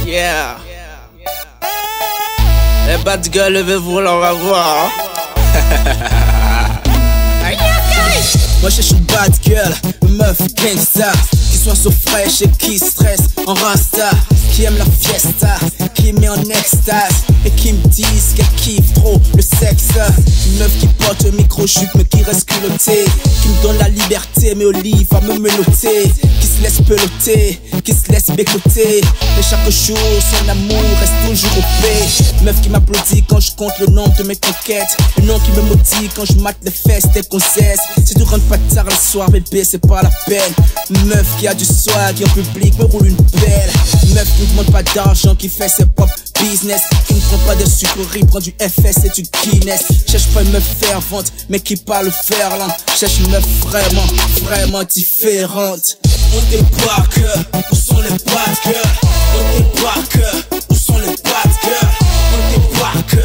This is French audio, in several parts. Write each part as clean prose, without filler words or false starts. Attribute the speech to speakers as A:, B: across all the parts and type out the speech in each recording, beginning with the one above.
A: Yeah. Les bad girls, levez-vous, on va voir. Moi je cherche une bad girl, une meuf gangsta, qui soit so fraîche et qui stresse en rasta, qui aime la fiesta, qui met en extase et qui me disent qu'elle kiffe trop le sexe. Une meuf qui porte un micro-jupe mais qui reste culottée, qui me donne la liberté mais au lit va me menotter, qui se laisse peloter, qui se laisse bécoter, et chaque jour son amour reste toujours au paix. Meuf qui m'applaudit quand je compte le nombre de mes conquêtes, le nom qui me motive quand je mate les fesses dès qu'on cesse. Si tu rentres pas tard le soir bébé c'est pas la peine. Meuf qui a du swag qui en public me roule une belle. Meuf qui ne demande pas d'argent, qui fait ses propres business, qui ne prend pas de sucreries, prend du FS et du Guinness. Cherche pas une meuf fervente mais qui parle ferland. Cherche une meuf vraiment différente. On débarque, où sont les bad girls? On débarque, où sont les bad girls? On débarque,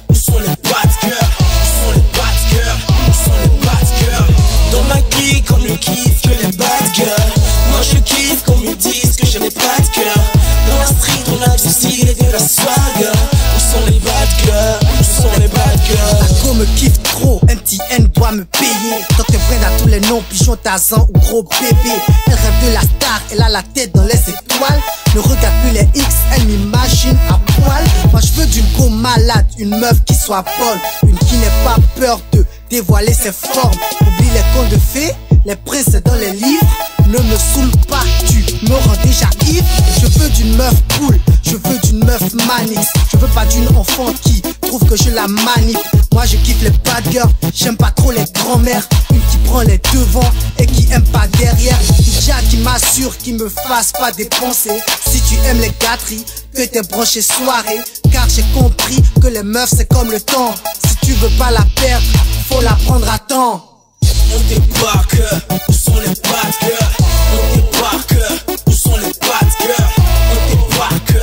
A: où sont les bad girls? Où sont les bad girls? Où sont les bad girls? Dans ma clique on ne kiffe que les bad girls. Moi je kiffe qu'on me dise que je n'ai pas de cœur. Dans la street on a du style et de la swag. Où sont les bad girls? Où sont les bad girls?
B: Ako me kiffe trop, MTN doit me payer. Dr. Brand à tous les noms, pigeon, Tarzan ou gros bébé. Elle rêve de la star, elle a la tête dans les étoiles. Ne regarde plus les X, elle m'imagine à poil. Moi je veux d'une go malade, une meuf qui soit bonne, une qui n'ait pas peur de dévoiler ses formes. Oublie les contes de fées, les princes dans les livres. Ne me saoule pas, tu me rends déjà ivre. Je veux d'une meuf cool, je veux d'une meuf manix. Je veux pas d'une enfant qui trouve que je la manip. Moi je kiffe les bad girls, j'aime pas trop les grand-mères. Une qui prend les devants et qui aime pas derrière. Une Jack qui m'assure, qui me fasse pas dépenser. Si tu aimes les gâteries, que t'es branché soirée. Car j'ai compris que les meufs c'est comme le temps. Si tu veux pas la perdre, faut la prendre à temps.
A: On débarque, où sont les bad girls? On débarque, où sont les bad girls? On débarque,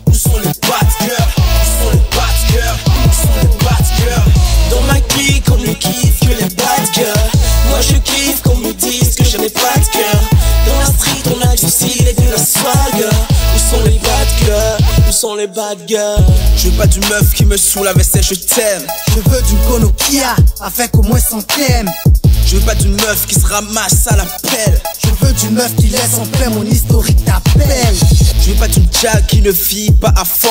A: où sont les bad girls? Où sont les bad girls? Où sont les bad girls? Dans ma clique on ne kiffe que les bad girls. Moi je kiffe qu'on me dise que je n'ai pas de cœur. Dans la street on a du style et de la swag. Où sont les bad girls? Où sont les bad girls? Je veux pas d'une meuf qui me saoule avec ses je t'aime.
B: Je veux d'une Konokia avec au moins 100 thèmes.
A: Je veux pas d'une meuf qui se ramasse à la pelle.
B: Je veux d'une meuf qui laisse en paix mon historique d'appel.
A: Je veux pas d'une Jack qui ne vit pas à fond.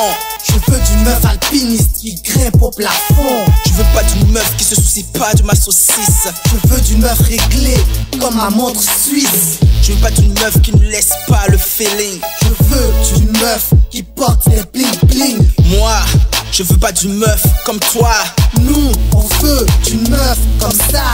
B: Je veux d'une meuf alpiniste qui grimpe au plafond.
A: Je veux pas d'une meuf qui se soucie pas de ma saucisse.
B: Je veux d'une meuf réglée comme ma montre suisse.
A: Je veux pas d'une meuf qui ne laisse pas le feeling.
B: Je veux d'une meuf qui porte des bling bling.
A: Moi, je veux pas d'une meuf comme toi.
B: Nous, on veut d'une meuf comme ça.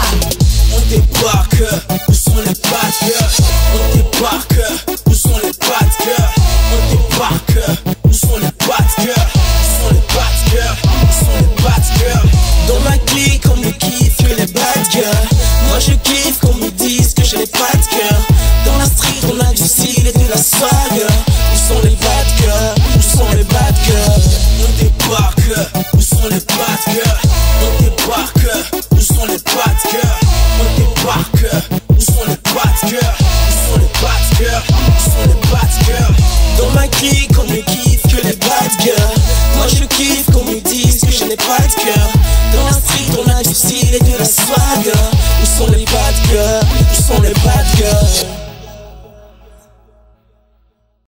A: On débarque, où sont les bad girls? On débarque, où sont les bad girls? On débarque, où sont les bad girls? Où sont les bad girls? Où sont les bad girls? Dans ma clique on ne kiffe que les bad girls. Moi je kiffe qu'on me dise que je n'ai pas de cœur. Dans la street on a du style et de la swag. Où sont les bad girls? Où sont les bad girls? On débarque, où sont les bad girls? On débarque, où sont les bad girls? On débarque, où sont les bad girls? Où sont les bad girls? Où sont les bad girls? Dans ma clique on ne kiffe que les bad girls. Moi je kiffe qu'on me dise que je n'ai pas de cœur. Dans la street on a du style et de la soirée.